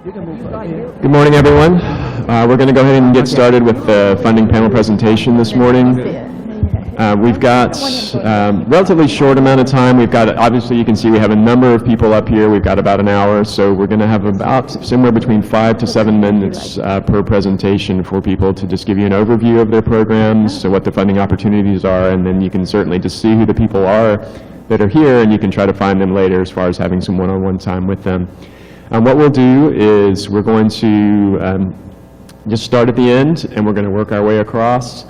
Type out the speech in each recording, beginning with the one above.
Good morning, everyone. We're going to go ahead and get started with the funding panel presentation this morning. We've got relatively short amount of time. We've got, obviously you can see we have a number of people up here. We've got about an hour, so we're going to have about somewhere between 5 to 7 minutes per presentation for people to just give you an overview of their programs, so what the funding opportunities are, and then you can certainly just see who the people are that are here, and you can try to find them later as far as having some one-on-one time with them. What we'll do is we're going to just start at the end, and we're going to work our way across.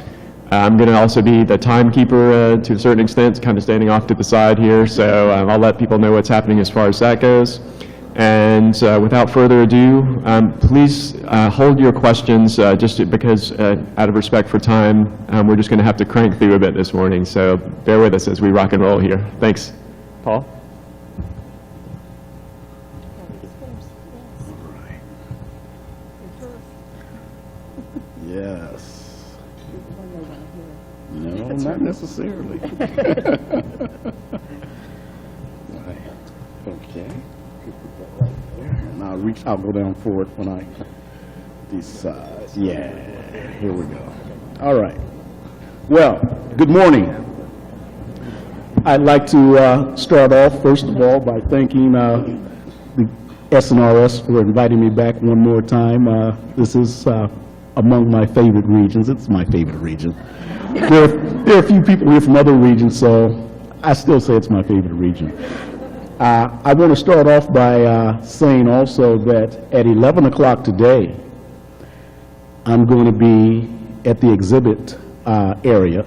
I'm going to also be the timekeeper to a certain extent, kind of standing off to the side here, so I'll let people know what's happening as far as that goes. And without further ado, please hold your questions, just because out of respect for time, we're just going to have to crank through a bit this morning, so bear with us as we rock and roll here. Thanks. Paul? Yes. No, not necessarily. Okay. And I'll go down forward when I decide. Yeah, here we go. All right. Well, good morning. I'd like to start off, first of all, by thanking the SNRS for inviting me back one more time. This is among my favorite regions. It's my favorite region. There are a few people here from other regions, so I still say it's my favorite region. I want to start off by saying also that at 11 o'clock today, I'm going to be at the exhibit area.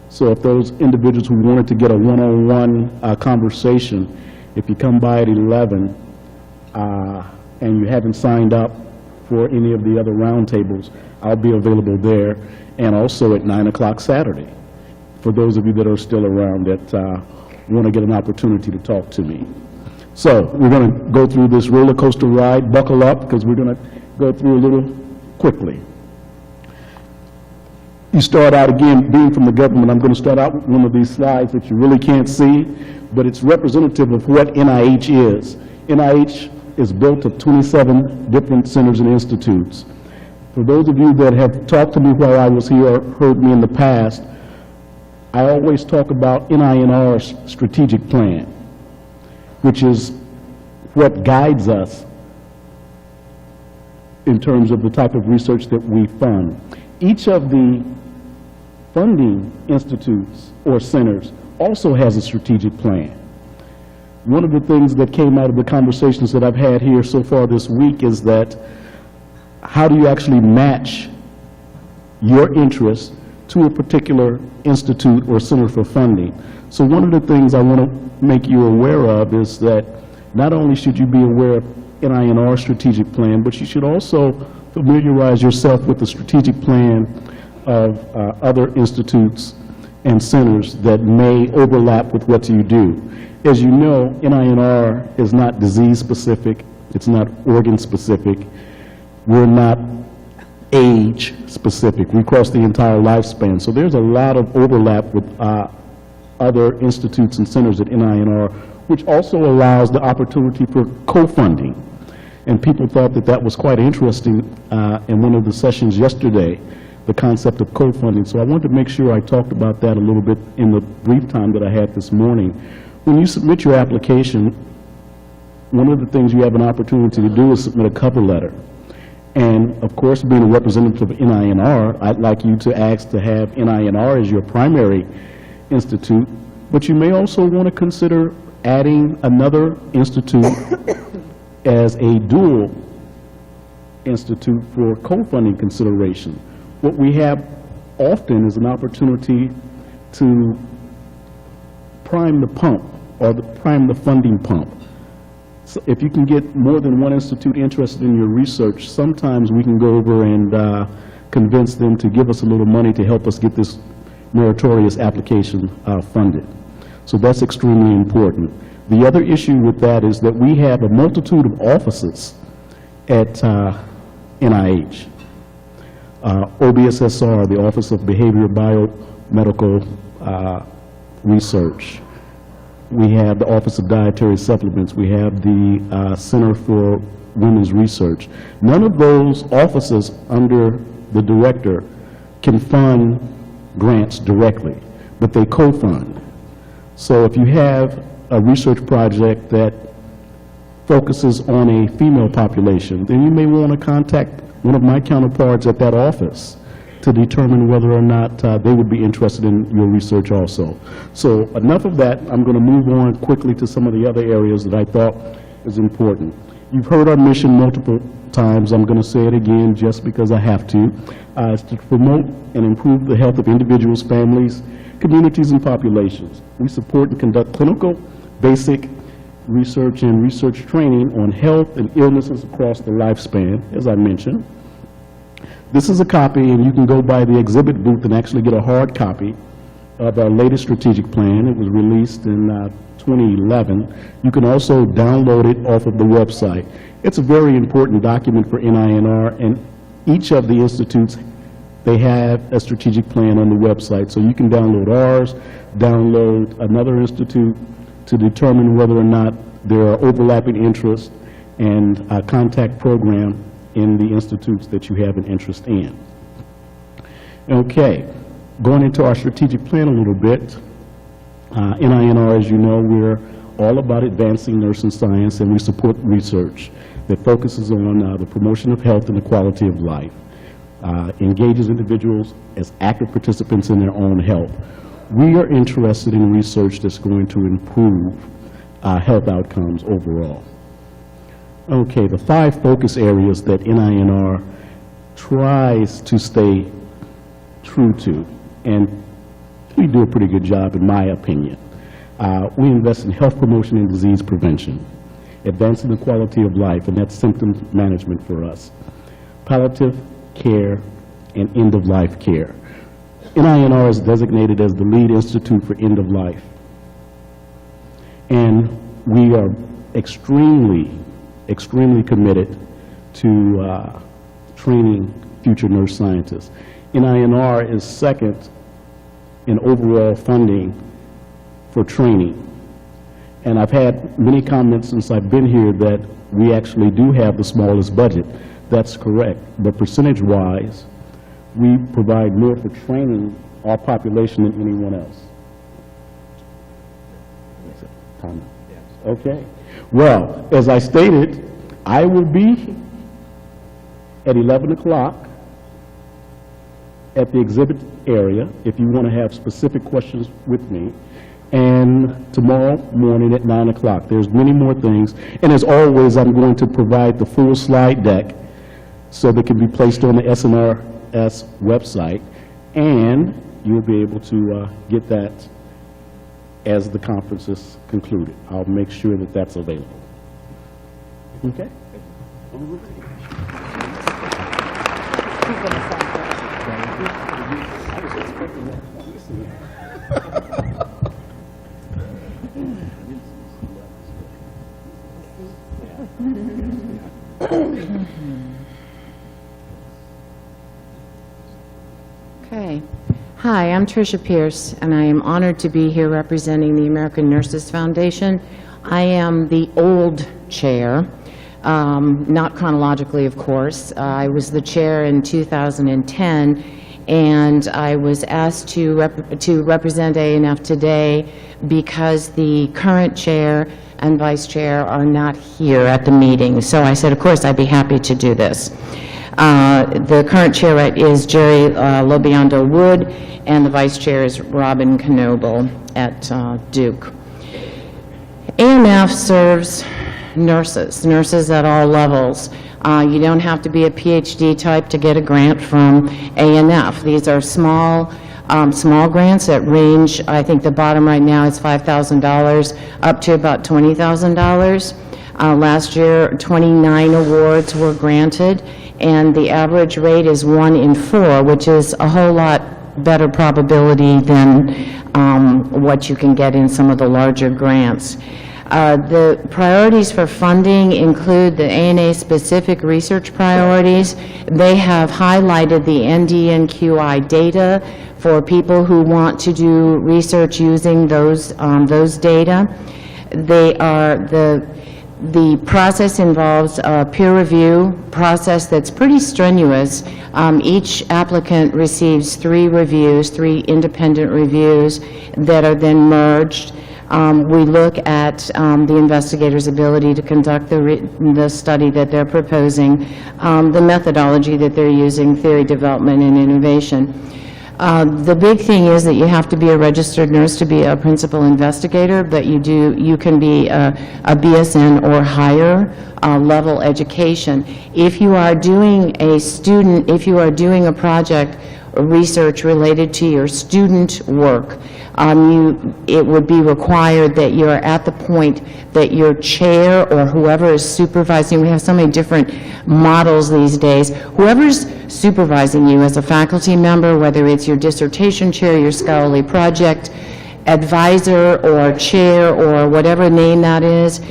So if those individuals who wanted to get a one-on-one conversation, if you come by at 11 and you haven't signed up for any of the other roundtables, I'll be available there, and also at 9 o'clock Saturday, for those of you that are still around that want to get an opportunity to talk to me. So we're going to go through this roller coaster ride. Buckle up, because we're going to go through a little quickly. You start out, again, being from the government, I'm going to start out with one of these slides that you really can't see, but it's representative of what NIH is. NIH is built of 27 different centers and institutes. For those of you that have talked to me while I was here or heard me in the past, I always talk about NINR's strategic plan, which is what guides us in terms of the type of research that we fund. Each of the funding institutes or centers also has a strategic plan. One of the things that came out of the conversations that I've had here so far this week is that how do you actually match your interest to a particular institute or center for funding? So one of the things I want to make you aware of is that not only should you be aware of NINR's strategic plan, but you should also familiarize yourself with the strategic plan of other institutes and centers that may overlap with what you do. As you know, NINR is not disease-specific, it's not organ-specific, we're not age-specific. We cross the entire lifespan. So there's a lot of overlap with other institutes and centers at NINR, which also allows the opportunity for co-funding. And people thought that that was quite interesting in one of the sessions yesterday, the concept of co-funding. So I wanted to make sure I talked about that a little bit in the brief time that I had this morning. When you submit your application, one of the things you have an opportunity to do is submit a cover letter. And of course, being a representative of NINR, I'd like you to ask to have NINR as your primary institute, but you may also want to consider adding another institute as a dual institute for co-funding consideration. What we have often is an opportunity to prime the pump, or prime the funding pump. So if you can get more than one institute interested in your research, sometimes we can go over and convince them to give us a little money to help us get this meritorious application funded. So that's extremely important. The other issue with that is that we have a multitude of offices at NIH. OBSSR, the Office of Behavioral Biomedical Research. We have the Office of Dietary Supplements. We have the Center for Women's Research. None of those offices under the director can fund grants directly, but they co-fund. So if you have a research project that focuses on a female population, then you may want to contact one of my counterparts at that office to determine whether or not they would be interested in your research also. So enough of that. I'm going to move on quickly to some of the other areas that I thought is important. You've heard our mission multiple times. I'm going to say it again just because I have to. It's to promote and improve the health of individuals, families, communities, and populations. We support and conduct clinical, basic research and research training on health and illnesses across the lifespan, as I mentioned. This is a copy, and you can go by the exhibit booth and actually get a hard copy of our latest strategic plan. It was released in 2011. You can also download it off of the website. It's a very important document for NINR, and each of the institutes, they have a strategic plan on the website. So you can download ours, download another institute to determine whether or not there are overlapping interests, and a contact program in the institutes that you have an interest in. Okay, going into our strategic plan a little bit. NINR, as you know, we're all about advancing nursing science, and we support research that focuses on the promotion of health and the quality of life, engages individuals as active participants in their own health. We are interested in research that's going to improve health outcomes overall. Okay, the 5 focus areas that NINR tries to stay true to, and we do a pretty good job in my opinion. We invest in health promotion and disease prevention, advancing the quality of life, and that's symptom management for us, palliative care, and end-of-life care. NINR is designated as the lead institute for end-of-life, and we are extremely committed to training future nurse scientists. NINR is second in overall funding for training. And I've had many comments since I've been here that we actually do have the smallest budget. That's correct. But percentage-wise, we provide more for training our population than anyone else. Okay. Well, as I stated, I will be at 11 o'clock at the exhibit area if you want to have specific questions with me, and tomorrow morning at 9 o'clock. There's many more things, and as always, I'm going to provide the full slide deck so they can be placed on the SNRS website, and you'll be able to get that as the conference is concluded. I'll make sure that that's available. Okay? Okay. Hi, I'm Tricia Pierce, and I am honored to be here representing the American Nurses Foundation. I am the old chair, not chronologically, of course. I was the chair in 2010, and I was asked to represent ANF today because the current chair and vice chair are not here at the meeting. So I said, of course, I'd be happy to do this. The current chair is Jerry Lobiondo Wood, and the vice chair is Robin Knoebel at Duke. ANF serves nurses at all levels. You don't have to be a PhD type to get a grant from ANF. These are small grants that range, I think the bottom right now is $5,000 up to about $20,000. Last year, 29 awards were granted, and the average rate is 1 in 4, which is a whole lot better probability than what you can get in some of the larger grants. The priorities for funding include the ANA-specific research priorities. They have highlighted the NDNQI data for people who want to do research using those data. The process involves a peer review process that's pretty strenuous. Each applicant receives 3 reviews, 3 independent reviews that are then merged. We look at the investigator's ability to conduct the study that they're proposing, the methodology that they're using, theory development and innovation. The big thing is that you have to be a registered nurse to be a principal investigator, but you can be a BSN or higher level education. If you are doing a project or research related to your student work, it would be required that you're at the point that your chair or whoever is supervising, we have so many different models these days, whoever's supervising you as a faculty member, whether it's your dissertation chair, your scholarly project advisor or chair or whatever name that is,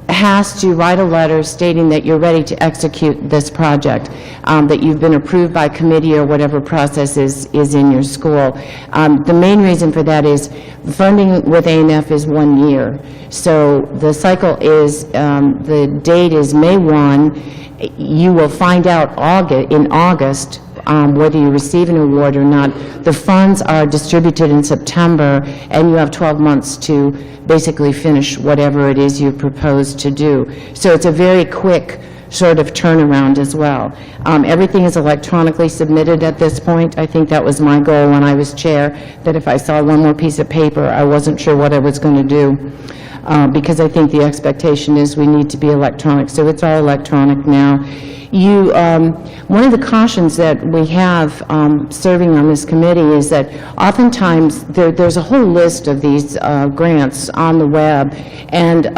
has to write a letter stating that you're ready to execute this project, that you've been approved by committee or whatever process is in your school. The main reason for that is funding with ANF is 1 year. So the cycle is, the date is May 1. You will find out in August whether you receive an award or not. The funds are distributed in September, and you have 12 months to basically finish whatever it is you propose to do. So it's a very quick sort of turnaround as well. Everything is electronically submitted at this point. I think that was my goal when I was chair, that if I saw one more piece of paper, I wasn't sure what I was going to do. Because I think the expectation is we need to be electronic. So it's all electronic now. One of the cautions that we have serving on this committee is that oftentimes there's a whole list of these grants on the web, and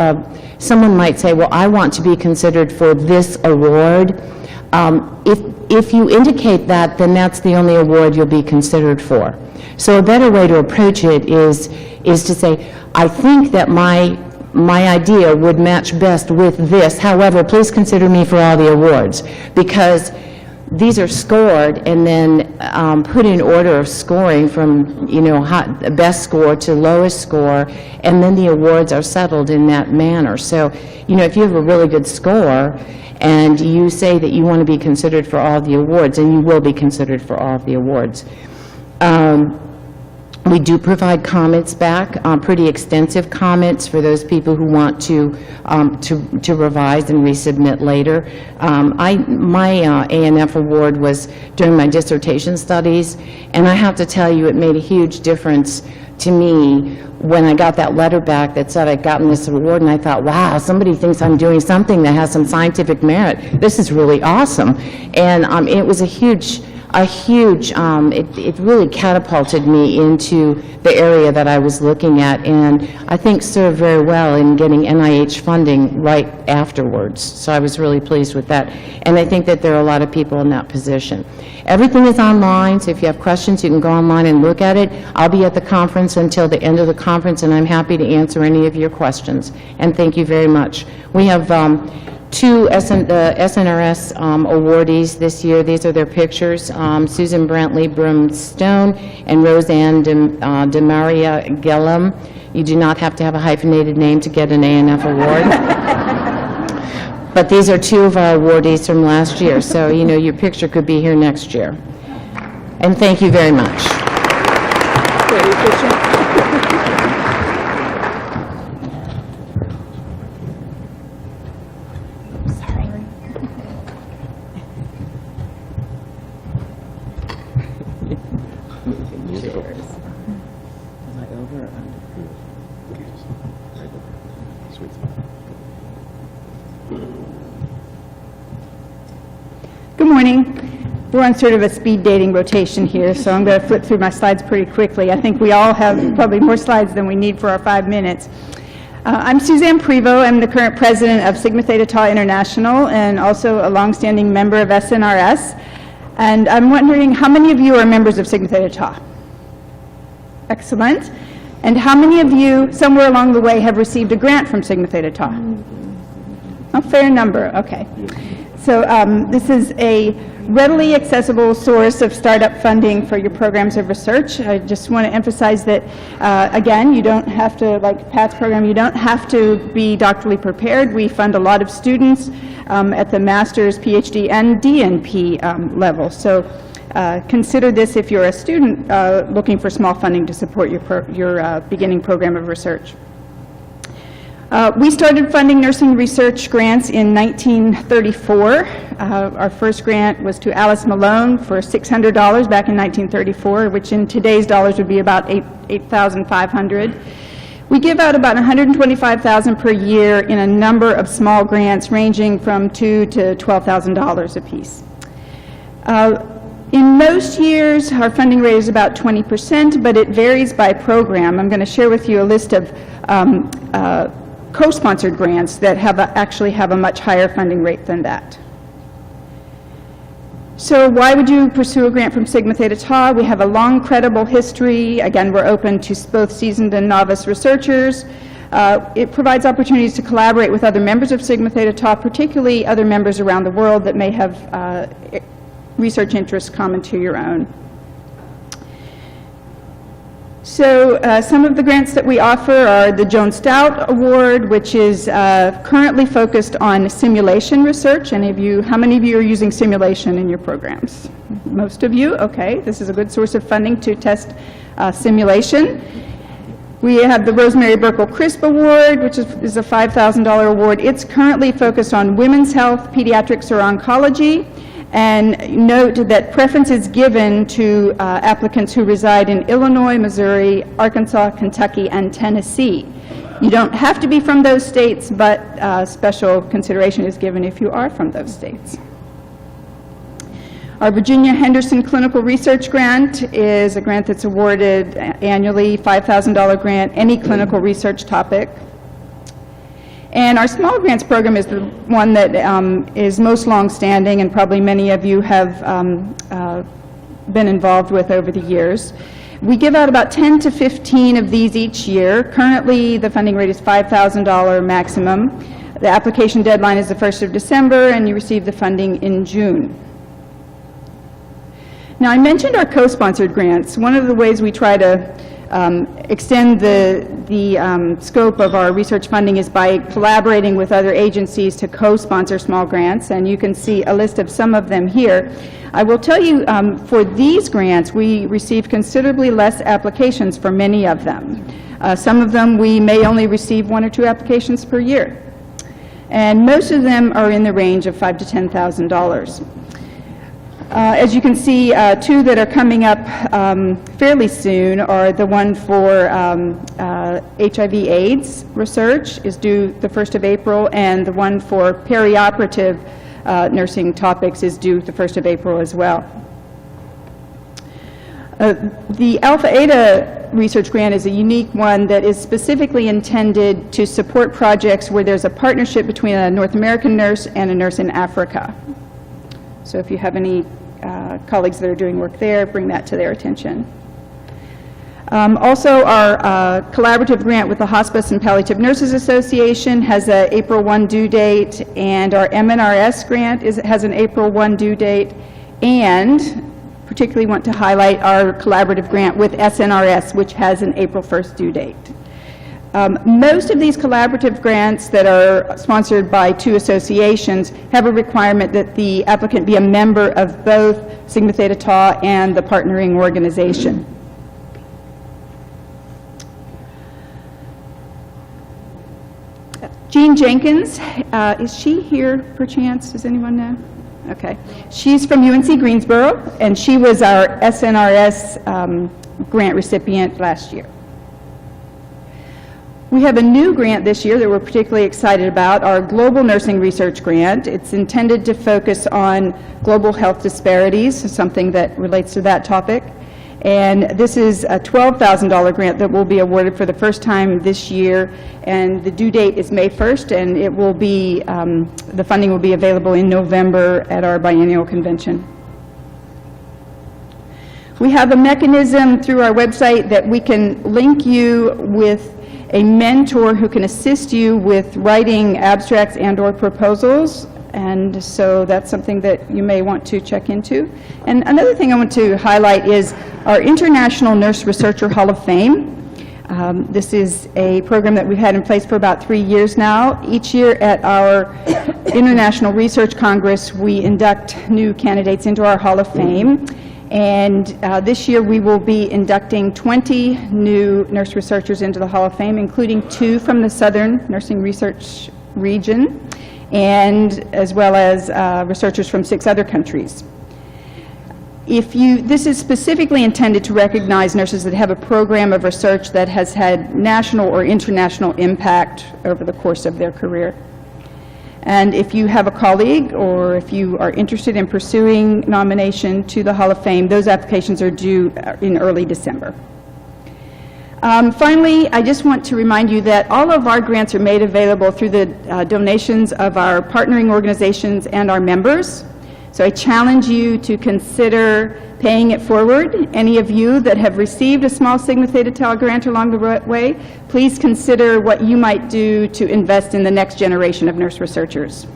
someone might say, well, I want to be considered for this award. If you indicate that, then that's the only award you'll be considered for. So a better way to approach it is to say, I think that my idea would match best with this. However, please consider me for all the awards, because these are scored and then put in order of scoring from, best score to lowest score, and then the awards are settled in that manner. So, if you have a really good score and you say that you want to be considered for all the awards, and you will be considered for all of the awards. We do provide comments back, pretty extensive comments for those people who want to revise and resubmit later. My ANF award was during my dissertation studies, and I have to tell you, it made a huge difference to me when I got that letter back that said I'd gotten this award, and I thought, wow, somebody thinks I'm doing something that has some scientific merit. This is really awesome. And it was it really catapulted me into the area that I was looking at, and I think served very well in getting NIH funding right afterwards. So I was really pleased with that, and I think that there are a lot of people in that position. Everything is online, so if you have questions, you can go online and look at it. I'll be at the conference until the end of the conference, and I'm happy to answer any of your questions. And thank you very much. We have 2 SNRS awardees this year. These are their pictures, Susan Brantley Broomstone and Roseanne DeMaria Gillum. You do not have to have a hyphenated name to get an ANF award. But these are 2 of our awardees from last year, so your picture could be here next year. And thank you very much. Good morning. We're on sort of a speed dating rotation here, so I'm going to flip through my slides pretty quickly. I think we all have probably more slides than we need for our 5 minutes. I'm Suzanne Prevost. I'm the current president of Sigma Theta Tau International and also a longstanding member of SNRS. And I'm wondering, how many of you are members of Sigma Theta Tau? Excellent. And how many of you, somewhere along the way, have received a grant from Sigma Theta Tau? A fair number, okay. So this is a readily accessible source of startup funding for your programs of research. I just want to emphasize that, again, you don't have to, like Pat's program, you don't have to be doctorally prepared. We fund a lot of students at the master's, PhD, and DNP level. So consider this if you're a student looking for small funding to support your beginning program of research. We started funding nursing research grants in 1934. Our first grant was to Alice Malone for $600 back in 1934, which in today's dollars would be about $8,500. We give out about $125,000 per year in a number of small grants ranging from $2,000 to $12,000 apiece. In most years, our funding rate is about 20%, but it varies by program. I'm going to share with you a list of co-sponsored grants that actually have a much higher funding rate than that. So why would you pursue a grant from Sigma Theta Tau? We have a long, credible history. Again, we're open to both seasoned and novice researchers. It provides opportunities to collaborate with other members of Sigma Theta Tau, particularly other members around the world that may have research interests common to your own. So some of the grants that we offer are the Joan Stout Award, which is currently focused on simulation research. How many of you are using simulation in your programs? Most of you? Okay, this is a good source of funding to test simulation. We have the Rosemary Burkle Crisp Award, which is a $5,000 award. It's currently focused on women's health, pediatrics, or oncology. And note that preference is given to applicants who reside in Illinois, Missouri, Arkansas, Kentucky, and Tennessee. You don't have to be from those states, but special consideration is given if you are from those states. Our Virginia Henderson Clinical Research Grant is a grant that's awarded annually, $5,000 grant, any clinical research topic. And our small grants program is the one that is most long-standing and probably many of you have been involved with over the years. We give out about 10 to 15 of these each year. Currently, the funding rate is $5,000 maximum. The application deadline is the 1st of December, and you receive the funding in June. Now, I mentioned our co-sponsored grants. One of the ways we try to extend the scope of our research funding is by collaborating with other agencies to co-sponsor small grants, and you can see a list of some of them here. I will tell you, for these grants, we receive considerably less applications for many of them. Some of them we may only receive 1 or 2 applications per year, and most of them are in the range of $5,000 to $10,000. As you can see, 2 that are coming up fairly soon are the one for HIV/AIDS research is due the 1st of April, and the one for perioperative nursing topics is due the 1st of April as well. The Alpha Eta research grant is a unique one that is specifically intended to support projects where there's a partnership between a North American nurse and a nurse in Africa. So if you have any colleagues that are doing work there, bring that to their attention. Also, our collaborative grant with the Hospice and Palliative Nurses Association has an April 1 due date, and our SNRS grant has an April 1 due date, and particularly want to highlight our collaborative grant with SNRS, which has an April 1st due date. Most of these collaborative grants that are sponsored by 2 associations have a requirement that the applicant be a member of both Sigma Theta Tau and the partnering organization. Jean Jenkins, is she here perchance? Does anyone know? Okay. She's from UNC Greensboro, and she was our SNRS grant recipient last year. We have a new grant this year that we're particularly excited about, our Global Nursing Research Grant. It's intended to focus on global health disparities, something that relates to that topic. And this is a $12,000 grant that will be awarded for the first time this year, and the due date is May 1st, and it will be, the funding will be available in November at our biennial convention. We have a mechanism through our website that we can link you with a mentor who can assist you with writing abstracts and/or proposals, and so that's something that you may want to check into. And another thing I want to highlight is our International Nurse Researcher Hall of Fame. This is a program that we've had in place for about 3 years now. Each year at our International Research Congress, we induct new candidates into our Hall of Fame. And this year we will be inducting 20 new nurse researchers into the Hall of Fame, including 2 from the Southern Nursing Research Region, and as well as researchers from 6 other countries. This is specifically intended to recognize nurses that have a program of research that has had national or international impact over the course of their career. And if you have a colleague or if you are interested in pursuing nomination to the Hall of Fame, those applications are due in early December. Finally, I just want to remind you that all of our grants are made available through the donations of our partnering organizations and our members. So I challenge you to consider paying it forward. Any of you that have received a small Sigma Theta Tau grant along the way, please consider what you might do to invest in the next generation of nurse researchers.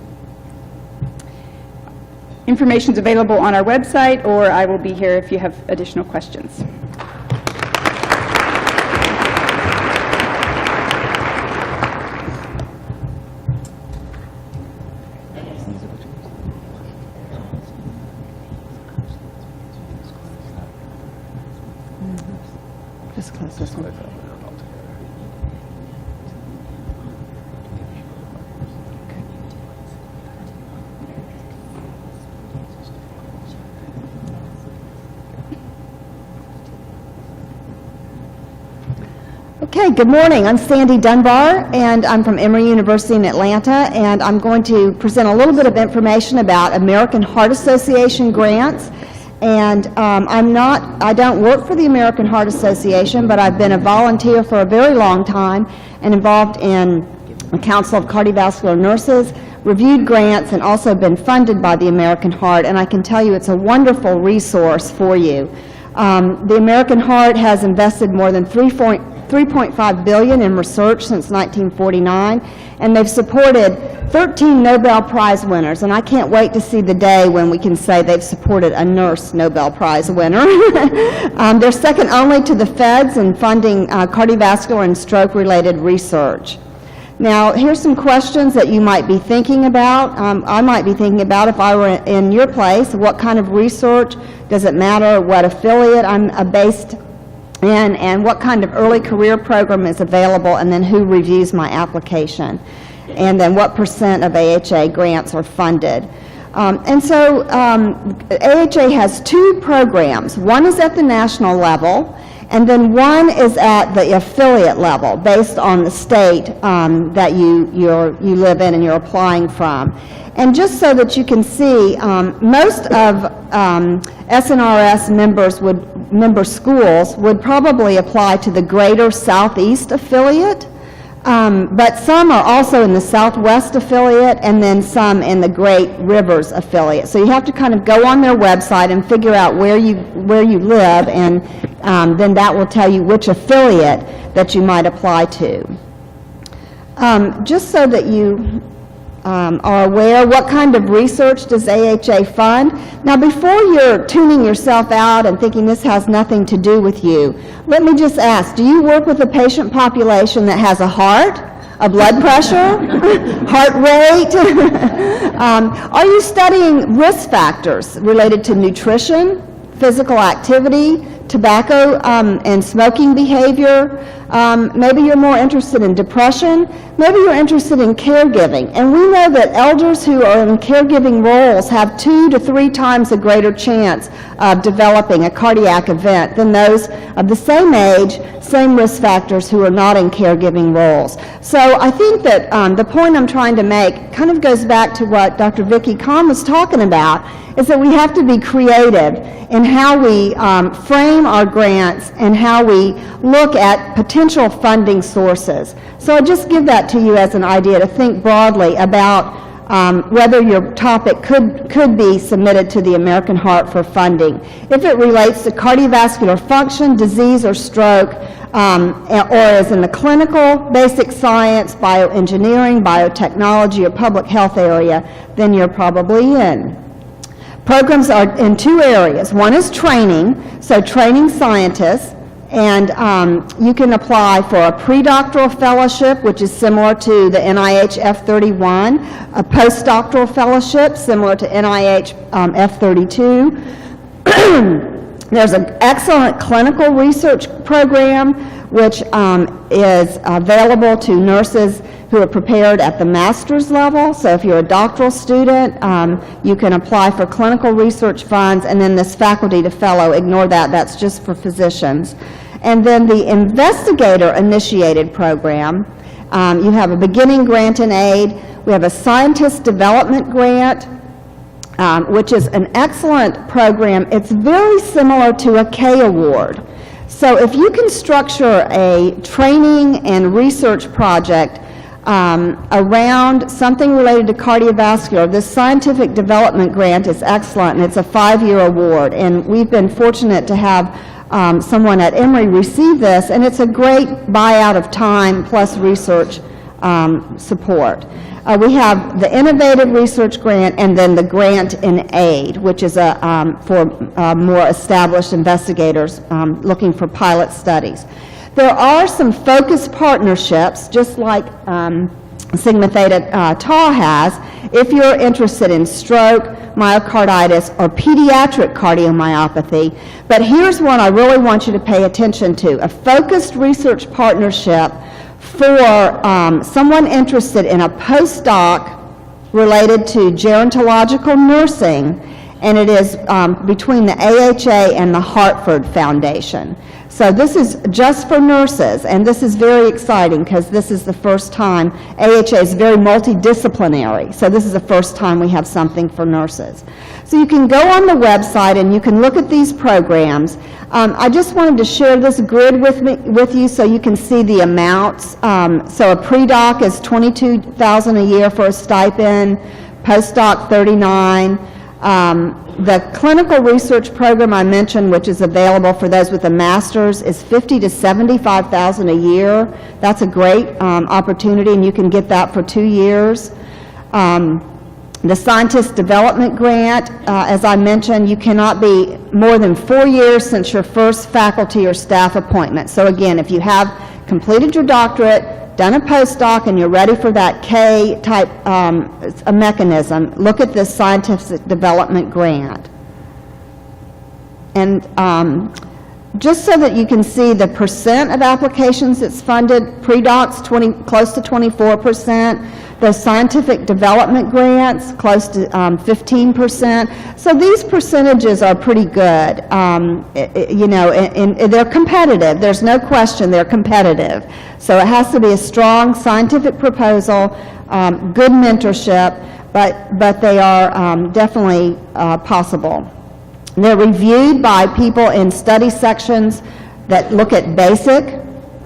Information is available on our website, or I will be here if you have additional questions. Just close this one. Okay, good morning. I'm Sandy Dunbar, and I'm from Emory University in Atlanta, and I'm going to present a little bit of information about American Heart Association grants. And I don't work for the American Heart Association, but I've been a volunteer for a very long time and involved in the Council of Cardiovascular Nurses, reviewed grants, and also been funded by the American Heart, and I can tell you it's a wonderful resource for you. The American Heart has invested more than $3.5 billion in research since 1949, and they've supported 13 Nobel Prize winners, and I can't wait to see the day when we can say they've supported a nurse Nobel Prize winner. They're second only to the feds in funding cardiovascular and stroke-related research. Now, here's some questions that you might be thinking about. I might be thinking about if I were in your place. What kind of research? Does it matter what affiliate I'm based in, and what kind of early career program is available, and then who reviews my application? And then what % of AHA grants are funded. AHA has 2 programs. One is at the national level, and then one is at the affiliate level, based on the state that you live in and you're applying from. And just so that you can see, most of SNRS member schools would probably apply to the Greater Southeast affiliate, but some are also in the Southwest affiliate, and then some in the Great Rivers affiliate. So you have to kind of go on their website and figure out where you live, and then that will tell you which affiliate that you might apply to. Just so that you are aware, what kind of research does AHA fund? Now, before you're tuning yourself out and thinking this has nothing to do with you, let me just ask, do you work with a patient population that has a heart, a blood pressure, heart rate? Are you studying risk factors related to nutrition, physical activity, tobacco and smoking behavior? Maybe you're more interested in depression. Maybe you're interested in caregiving. And we know that elders who are in caregiving roles have 2 to 3 times a greater chance of developing a cardiac event than those of the same age, same risk factors who are not in caregiving roles. So I think that the point I'm trying to make kind of goes back to what Dr. Vicki Kahn was talking about, is that we have to be creative in how we frame our grants and how we look at potential funding sources. So I just give that to you as an idea to think broadly about whether your topic could be submitted to the American Heart for funding. If it relates to cardiovascular function, disease, or stroke, or is in the clinical, basic science, bioengineering, biotechnology, or public health area, then you're probably in. Programs are in two areas. One is training, so training scientists, and you can apply for a pre-doctoral fellowship, which is similar to the NIH F31, a postdoctoral fellowship, similar to NIH F32. There's an excellent clinical research program, which is available to nurses who are prepared at the master's level. So if you're a doctoral student, you can apply for clinical research funds, and then this faculty to fellow, ignore that, that's just for physicians. And then the investigator-initiated program, you have a beginning grant and aid. We have a scientist development grant, which is an excellent program. It's very similar to a K award. So if you can structure a training and research project around something related to cardiovascular, this scientific development grant is excellent, and it's a 5-year award. And we've been fortunate to have someone at Emory receive this, and it's a great buyout of time plus research support. We have the Innovative Research Grant and then the Grant in Aid, which is for more established investigators looking for pilot studies. There are some focused partnerships, just like Sigma Theta Tau has, if you're interested in stroke, myocarditis, or pediatric cardiomyopathy. But here's one I really want you to pay attention to, a focused research partnership for someone interested in a postdoc related to gerontological nursing, and it is between the AHA and the Hartford Foundation. So this is just for nurses, and this is very exciting because this is the first time. AHA is very multidisciplinary, so this is the first time we have something for nurses. So you can go on the website and you can look at these programs. I just wanted to share this grid with you so you can see the amounts. So a pre-doc is $22,000 a year for a stipend, postdoc $39,000. The clinical research program I mentioned, which is available for those with a master's, is $50,000 to $75,000 a year. That's a great opportunity, and you can get that for 2 years. The scientist development grant, as I mentioned, you cannot be more than 4 years since your first faculty or staff appointment. So again, if you have completed your doctorate, done a postdoc, and you're ready for that K-type a mechanism, look at this scientific development grant. And just so that you can see the percent of applications that's funded, pre-docs close to 24%, the scientific development grants close to 15%. So these percentages are pretty good. You know, and they're competitive. There's no question they're competitive. So it has to be a strong scientific proposal, good mentorship, but they are definitely possible. They're reviewed by people in study sections that look at basic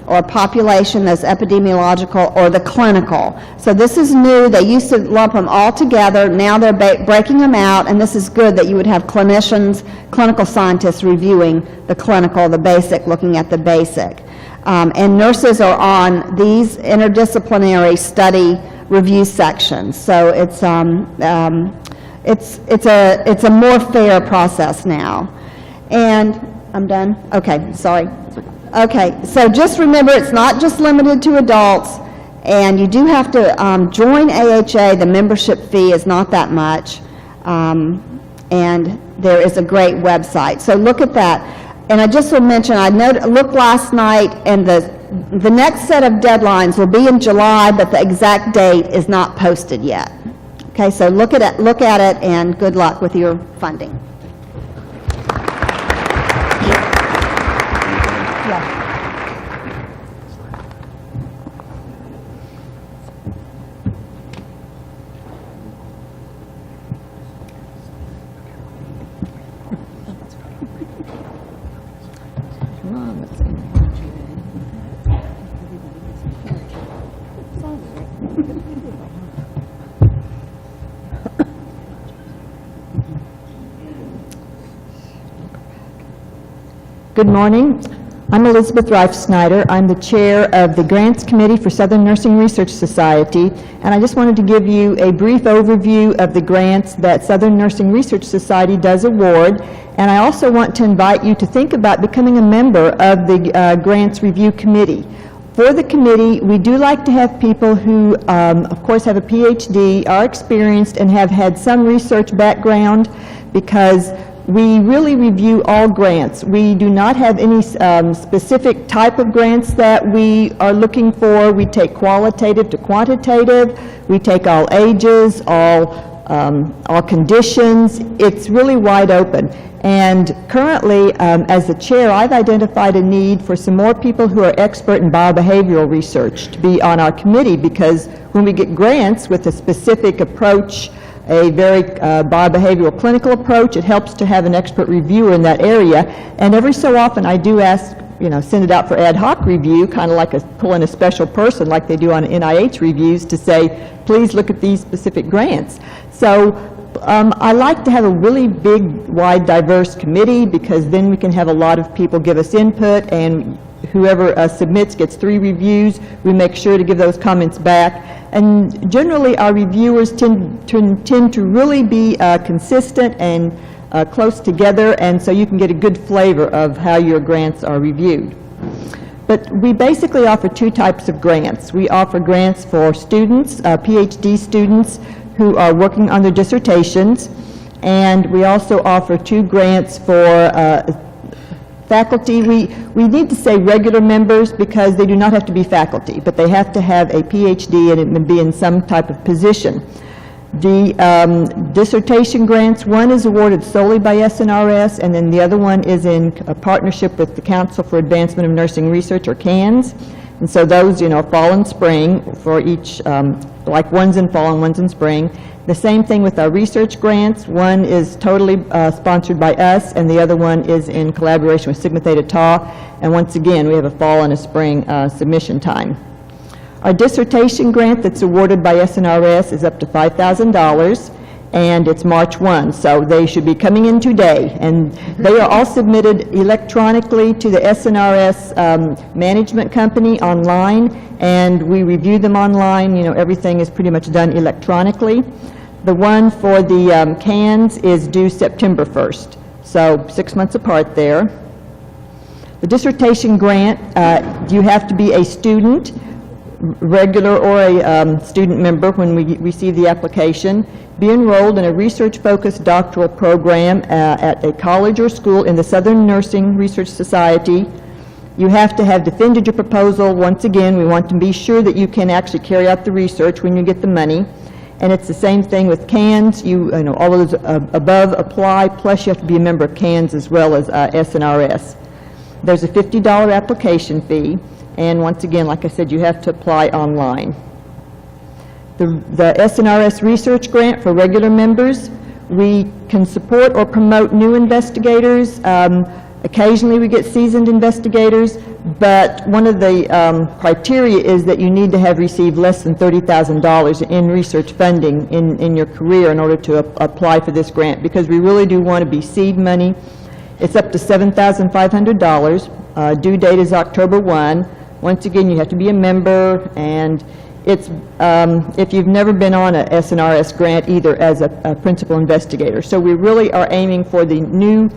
or population, those epidemiological, or the clinical. So this is new. They used to lump them all together. Now they're breaking them out, and this is good that you would have clinicians, clinical scientists reviewing the clinical, the basic, looking at the basic. And nurses are on these interdisciplinary study review sections. So it's a more fair process now. And I'm done? Okay, sorry. Okay, so just remember, it's not just limited to adults, and you do have to join AHA. The membership fee is not that much, and there is a great website. So look at that. And I just will mention, I looked last night, and the next set of deadlines will be in July, but the exact date is not posted yet. Okay, so look at it, and good luck with your funding. Good morning. I'm Elizabeth Reif Snyder. I'm the chair of the Grants Committee for Southern Nursing Research Society, and I just wanted to give you a brief overview of the grants that Southern Nursing Research Society does award, and I also want to invite you to think about becoming a member of the Grants Review Committee. For the committee, we do like to have people who, of course, have a PhD, are experienced, and have had some research background, because we really review all grants. We do not have any specific type of grants that we are looking for. We take qualitative to quantitative. We take all ages, all conditions. It's really wide open. And currently, as the chair, I've identified a need for some more people who are expert in biobehavioral research to be on our committee, because when we get grants with a specific approach, a very biobehavioral clinical approach, it helps to have an expert reviewer in that area. And every so often I do ask, send it out for ad hoc review, kind of like pull in a special person like they do on NIH reviews to say, please look at these specific grants. So I like to have a really big, wide, diverse committee, because then we can have a lot of people give us input, and whoever submits gets 3 reviews. We make sure to give those comments back. And generally, our reviewers tend to really be consistent and close together, and so you can get a good flavor of how your grants are reviewed. But we basically offer 2 types of grants. We offer grants for students, PhD students, who are working on their dissertations, and we also offer 2 grants for faculty. We need to say regular members, because they do not have to be faculty, but they have to have a PhD and be in some type of position. The dissertation grants, one is awarded solely by SNRS, and then the other one is in a partnership with the Council for Advancement of Nursing Research, or CANS. And so those, fall and spring for each, like one's in fall and one's in spring. The same thing with our research grants. One is totally sponsored by us, and the other one is in collaboration with Sigma Theta Tau. And once again, we have a fall and a spring submission time. Our dissertation grant that's awarded by SNRS is up to $5,000, and it's March 1, so they should be coming in today. And they are all submitted electronically to the SNRS management company online, and we review them online. Everything is pretty much done electronically. The one for the CANS is due September 1st, so 6 months apart there. The dissertation grant, you have to be a student, regular or a student member when we receive the application, be enrolled in a research-focused doctoral program at a college or school in the Southern Nursing Research Society. You have to have defended your proposal. Once again, we want to be sure that you can actually carry out the research when you get the money. And it's the same thing with CANS. All of those above apply, plus you have to be a member of CANS as well as SNRS. There's a $50 application fee, and once again, like I said, you have to apply online. The SNRS research grant for regular members, we can support or promote new investigators. Occasionally we get seasoned investigators, but one of the criteria is that you need to have received less than $30,000 in research funding in your career in order to apply for this grant, because we really do want to be seed money. It's up to $7,500. Due date is October 1. Once again, you have to be a member, and it's if you've never been on a SNRS grant either as a principal investigator. So we really are aiming for the new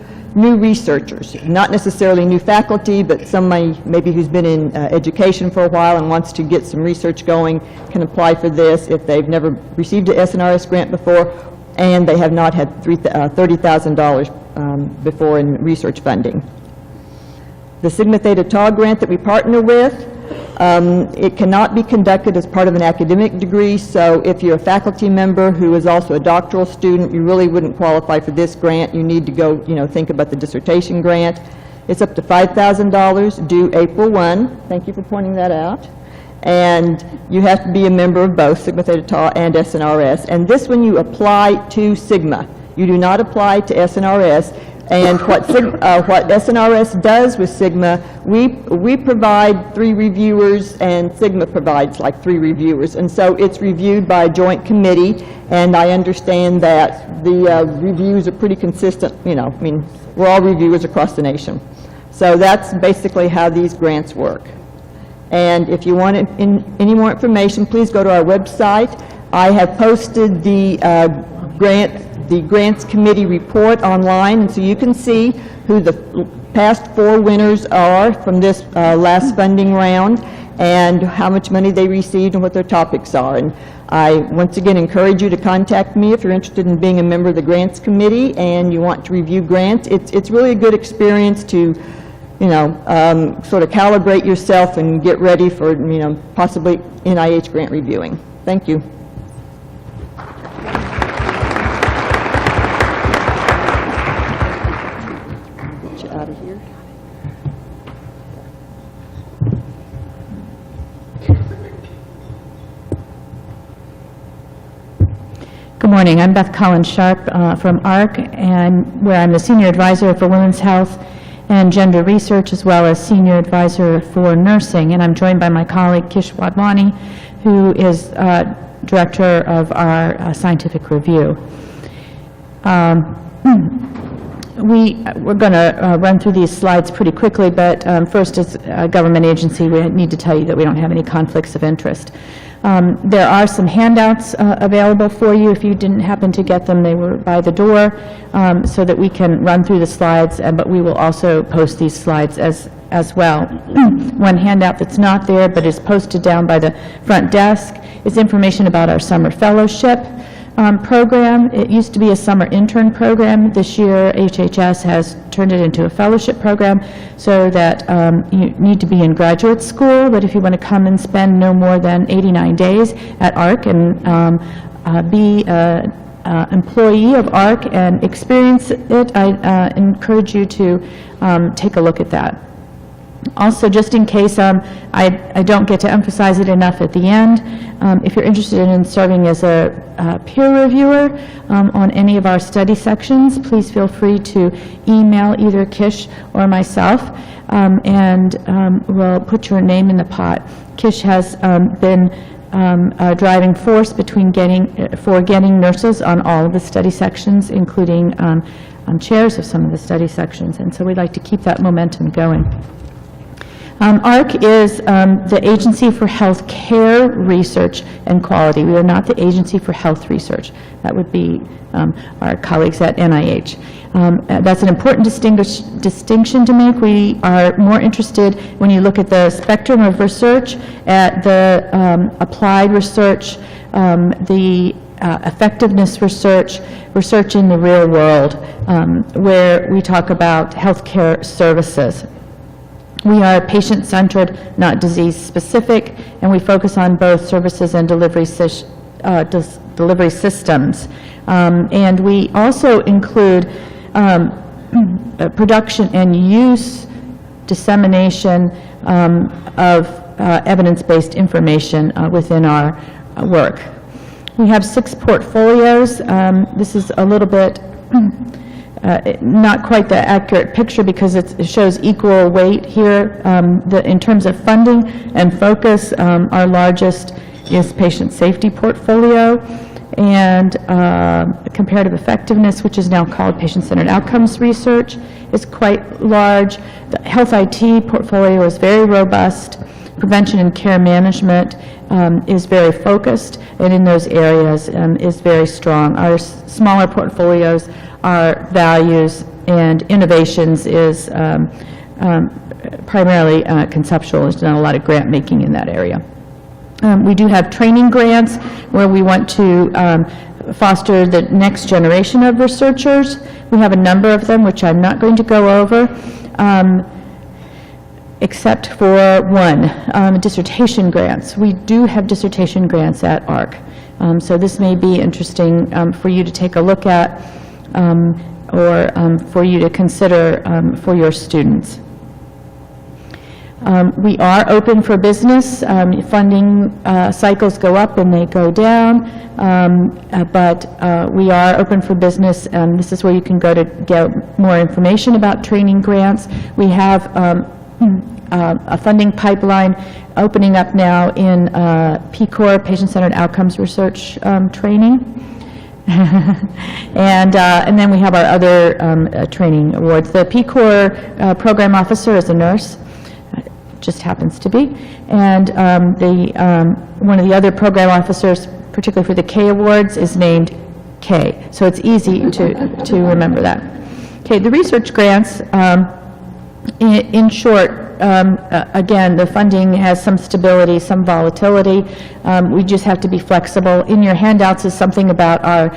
researchers, not necessarily new faculty, but somebody maybe who's been in education for a while and wants to get some research going can apply for this if they've never received an SNRS grant before and they have not had $30,000 before in research funding. The Sigma Theta Tau grant that we partner with, it cannot be conducted as part of an academic degree, so if you're a faculty member who is also a doctoral student, you really wouldn't qualify for this grant. You need to go, think about the dissertation grant. It's up to $5,000, due April 1. Thank you for pointing that out. And you have to be a member of both Sigma Theta Tau and SNRS. And this one you apply to Sigma. You do not apply to SNRS. And what SNRS does with Sigma, we provide 3 reviewers, and Sigma provides like 3 reviewers. And so it's reviewed by a joint committee, and I understand that the reviews are pretty consistent. We're all reviewers across the nation. So that's basically how these grants work. And if you want any more information, please go to our website. I have posted the Grants Committee report online, and so you can see who the past 4 winners are from this last funding round, and how much money they received and what their topics are. And I once again encourage you to contact me if you're interested in being a member of the Grants Committee and you want to review grants. It's really a good experience to, sort of calibrate yourself and get ready for, possibly NIH grant reviewing. Thank you. Get you out of here. Good morning. I'm Beth Collins-Sharp from ARC, and where I'm the Senior Advisor for Women's Health and Gender Research, as well as Senior Advisor for Nursing. And I'm joined by my colleague, Kish Wadhwani, who is Director of our Scientific Review. We're going to run through these slides pretty quickly, but first, as a government agency, we need to tell you that we don't have any conflicts of interest. There are some handouts available for you. If you didn't happen to get them, they were by the door, so that we can run through the slides, but we will also post these slides as well. One handout that's not there but is posted down by the front desk is information about our summer fellowship program. It used to be a summer intern program. This year, HHS has turned it into a fellowship program, so that you need to be in graduate school, but if you want to come and spend no more than 89 days at ARC and be an employee of ARC and experience it, I encourage you to take a look at that. Also, just in case I don't get to emphasize it enough at the end, if you're interested in serving as a peer reviewer on any of our study sections, please feel free to email either Kish or myself, and we'll put your name in the pot. Kish has been a driving force for getting nurses on all of the study sections, including chairs of some of the study sections, and so we'd like to keep that momentum going. ARC is the Agency for Health Care Research and Quality. We are not the Agency for Health Research. That would be our colleagues at NIH. That's an important distinction to make. We are more interested, when you look at the spectrum of research, at the applied research, the effectiveness research, research in the real world, where we talk about healthcare services. We are patient-centered, not disease-specific, and we focus on both services and delivery systems. And we also include production and use, dissemination of evidence-based information within our work. We have 6 portfolios. This is a little bit not quite the accurate picture because it shows equal weight here. In terms of funding and focus, our largest is patient safety portfolio, and comparative effectiveness, which is now called patient-centered outcomes research, is quite large. The health IT portfolio is very robust. Prevention and care management is very focused, and in those areas is very strong. Our smaller portfolios are values, and innovations is primarily conceptual. There's not a lot of grant making in that area. We do have training grants where we want to foster the next generation of researchers. We have a number of them, which I'm not going to go over, except for one, dissertation grants. We do have dissertation grants at ARC. So this may be interesting for you to take a look at, or for you to consider for your students. We are open for business. Funding cycles go up and they go down, but we are open for business, and this is where you can go to get more information about training grants. We have a funding pipeline opening up now in PCOR, Patient-Centered Outcomes Research training. And then we have our other training awards. The Peace Corps Program Officer is a nurse, just happens to be, and one of the other program officers, particularly for the K Awards, is named K, so it's easy to remember that. Okay, the research grants, in short, again, the funding has some stability, some volatility. We just have to be flexible. In your handouts is something about our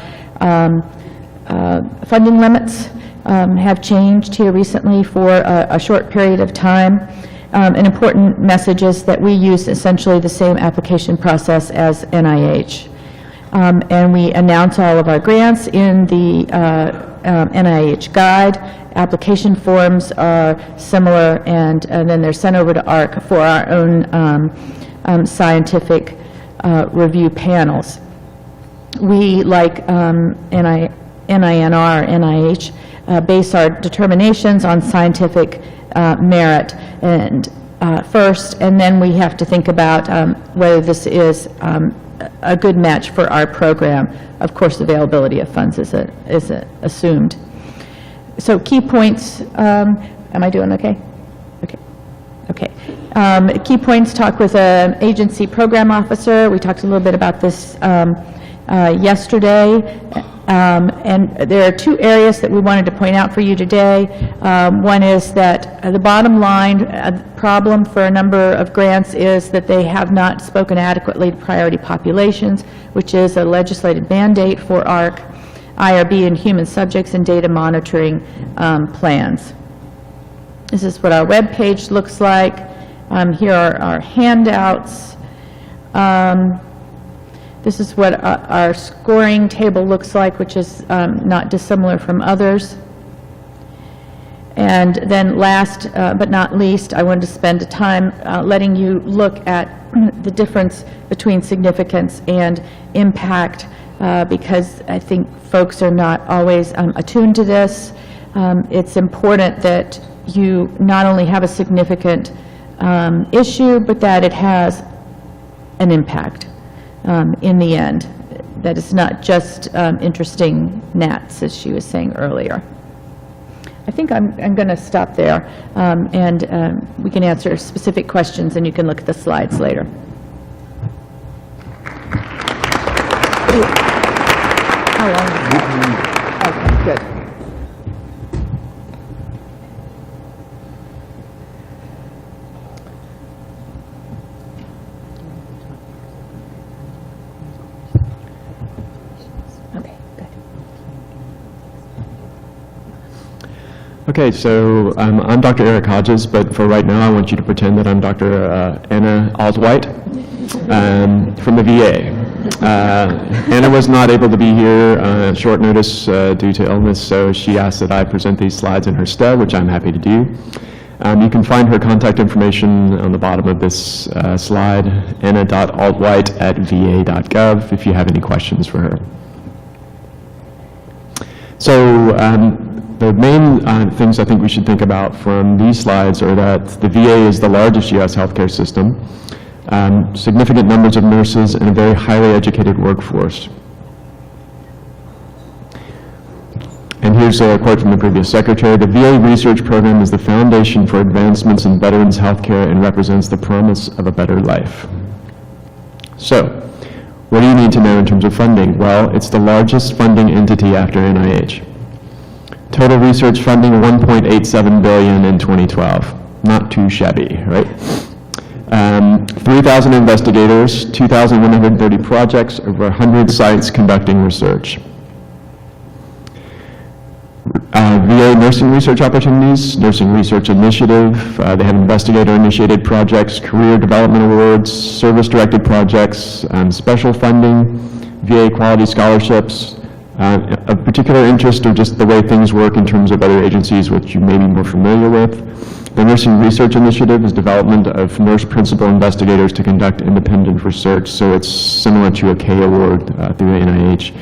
funding limits have changed here recently for a short period of time. An important message is that we use essentially the same application process as NIH. And we announce all of our grants in the NIH guide. Application forms are similar, and then they're sent over to ARC for our own scientific review panels. We, like NINR, NIH, base our determinations on scientific merit and first, and then we have to think about whether this is a good match for our program. Of course, availability of funds is assumed. So key points, am I doing okay? Okay. Key points, talk with an agency program officer. We talked a little bit about this yesterday. And there are two areas that we wanted to point out for you today. One is that the bottom line problem for a number of grants is that they have not spoken adequately to priority populations, which is a legislated mandate for ARC, IRB, and human subjects and data monitoring plans. This is what our web page looks like. Here are our handouts. This is what our scoring table looks like, which is not dissimilar from others. And then last but not least, I wanted to spend time letting you look at the difference between significance and impact, because I think folks are not always attuned to this. It's important that you not only have a significant issue, but that it has an impact. In the end, that it's not just interesting gnats, as she was saying earlier. I think I'm going to stop there, and we can answer specific questions, and you can look at the slides later. How long is that? Okay, good. Okay, so I'm Dr. Eric Hodges, but for right now I want you to pretend that I'm Dr. Anna Altwhite from the VA. Anna was not able to be here at short notice due to illness, so she asked that I present these slides in her stead, which I'm happy to do. You can find her contact information on the bottom of this slide, anna.altwhite@va.gov, if you have any questions for her. So, the main things I think we should think about from these slides are that the VA is the largest U.S. healthcare system, significant numbers of nurses, and a very highly educated workforce. And here's a quote from the previous secretary: "The VA research program is the foundation for advancements in veterans' healthcare and represents the promise of a better life." So, what do you need to know in terms of funding? Well, it's the largest funding entity after NIH. Total research funding, $1.87 billion in 2012. Not too shabby, right? 3,000 investigators, 2,130 projects, over 100 sites conducting research. VA nursing research opportunities, nursing research initiative, they have investigator-initiated projects, career development awards, service-directed projects, special funding, VA quality scholarships. Of particular interest are just the way things work in terms of other agencies, which you may be more familiar with. The Nursing Research Initiative is development of nurse principal investigators to conduct independent research, so it's similar to a K award through the NIH.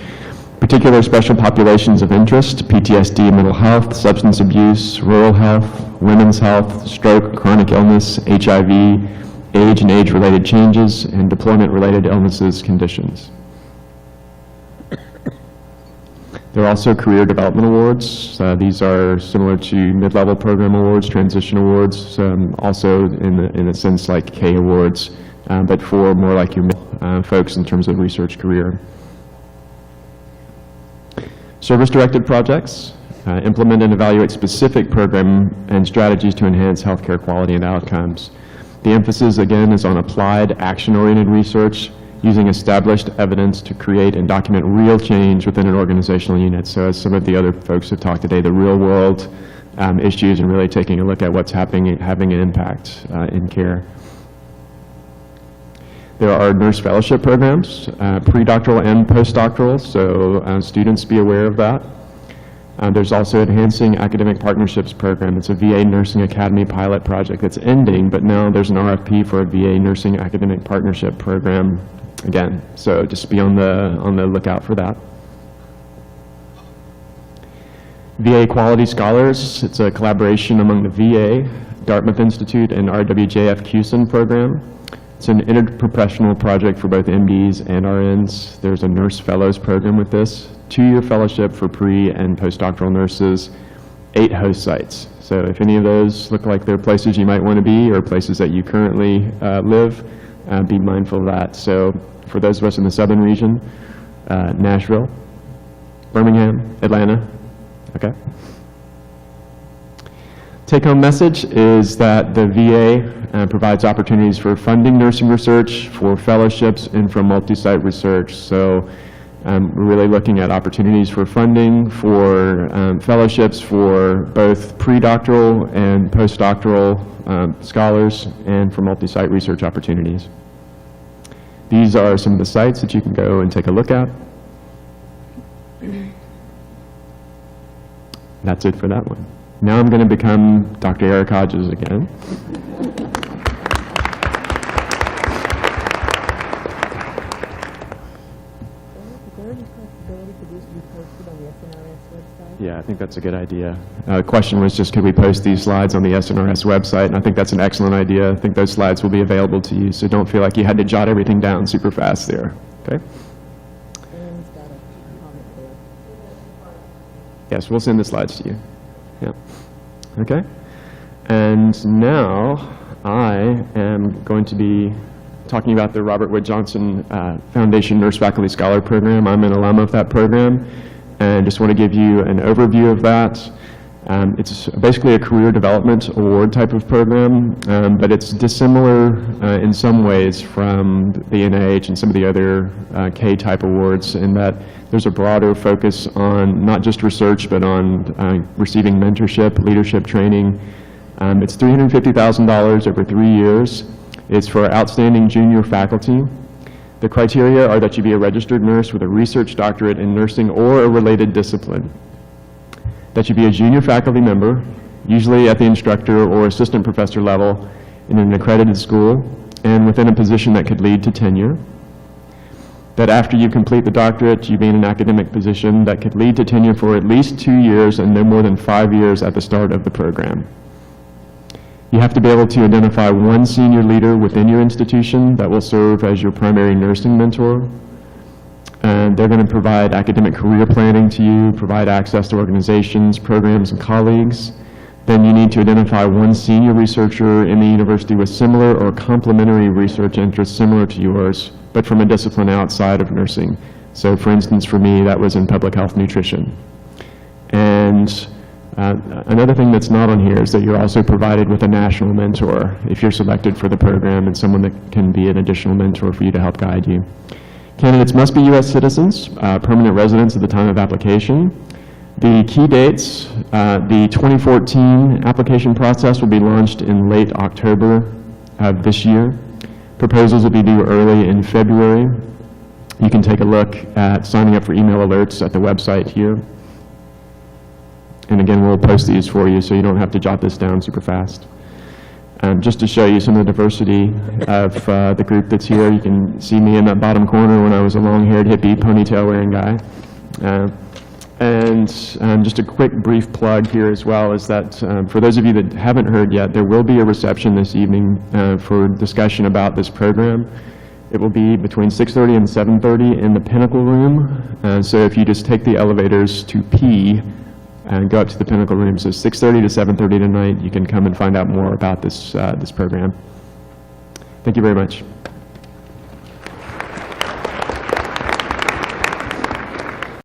Particular special populations of interest: PTSD, mental health, substance abuse, rural health, women's health, stroke, chronic illness, HIV, age and age-related changes, and deployment-related illnesses conditions. There are also career development awards. These are similar to mid-level program awards, transition awards, also in a sense like K awards, but for more like your folks in terms of research career. Service-directed projects implement and evaluate specific program and strategies to enhance healthcare quality and outcomes. The emphasis, again, is on applied, action-oriented research using established evidence to create and document real change within an organizational unit. So as some of the other folks have talked today, the real-world issues and really taking a look at what's happening, having an impact in care. There are nurse fellowship programs, pre-doctoral and postdoctoral, so students be aware of that. There's also Enhancing Academic Partnerships Program. It's a VA Nursing Academy pilot project that's ending, but now there's an RFP for a VA Nursing Academic Partnership Program again. So just be on the lookout for that. VA Quality Scholars. It's a collaboration among the VA, Dartmouth Institute, and RWJF CUSIN program. It's an interprofessional project for both MDs and RNs. There's a Nurse Fellows program with this, 2-year fellowship for pre- and postdoctoral nurses, 8 host sites. So if any of those look like they're places you might want to be or places that you currently live, be mindful of that. So for those of us in the southern region, Nashville, Birmingham, Atlanta, okay? Take-home message is that the VA provides opportunities for funding nursing research, for fellowships, and for multi-site research. So we're really looking at opportunities for funding, for fellowships for both pre-doctoral and postdoctoral scholars, and for multi-site research opportunities. These are some of the sites that you can go and take a look at. That's it for that one. Now I'm going to become Dr. Eric Hodges again. Yeah, I think that's a good idea. The question was just, could we post these slides on the SNRS website? And I think that's an excellent idea. I think those slides will be available to you, so don't feel like you had to jot everything down super fast there, okay? Yes, we'll send the slides to you. Yeah. Okay. And now I am going to be talking about the Robert Wood Johnson Foundation Nurse Faculty Scholar Program. I'm an alum of that program, and just want to give you an overview of that. It's basically a career development award type of program, but it's dissimilar in some ways from the NIH and some of the other K-type awards in that there's a broader focus on not just research, but on receiving mentorship, leadership training. It's $350,000 over 3 years. It's for outstanding junior faculty. The criteria are that you be a registered nurse with a research doctorate in nursing or a related discipline, that you be a junior faculty member, usually at the instructor or assistant professor level in an accredited school, and within a position that could lead to tenure, that after you complete the doctorate, you be in an academic position that could lead to tenure for at least 2 years and no more than 5 years at the start of the program. You have to be able to identify one senior leader within your institution that will serve as your primary nursing mentor. And they're going to provide academic career planning to you, provide access to organizations, programs, and colleagues. Then you need to identify one senior researcher in the university with similar or complementary research interests similar to yours, but from a discipline outside of nursing. So for instance, for me, that was in public health nutrition. And another thing that's not on here is that you're also provided with a national mentor if you're selected for the program, and someone that can be an additional mentor for you to help guide you. Candidates must be U.S. citizens, permanent residents at the time of application. The key dates, the 2014 application process will be launched in late October of this year. Proposals will be due early in February. You can take a look at signing up for email alerts at the website here. And again, we'll post these for you so you don't have to jot this down super fast. Just to show you some of the diversity of the group that's here, you can see me in that bottom corner when I was a long-haired hippie, ponytail-wearing guy. And just a quick brief plug here as well is that for those of you that haven't heard yet, there will be a reception this evening for discussion about this program. It will be between 6:30 and 7:30 in the Pinnacle Room. So if you just take the elevators to P and go up to the Pinnacle Room, so 6:30 to 7:30 tonight, you can come and find out more about this program. Thank you very much.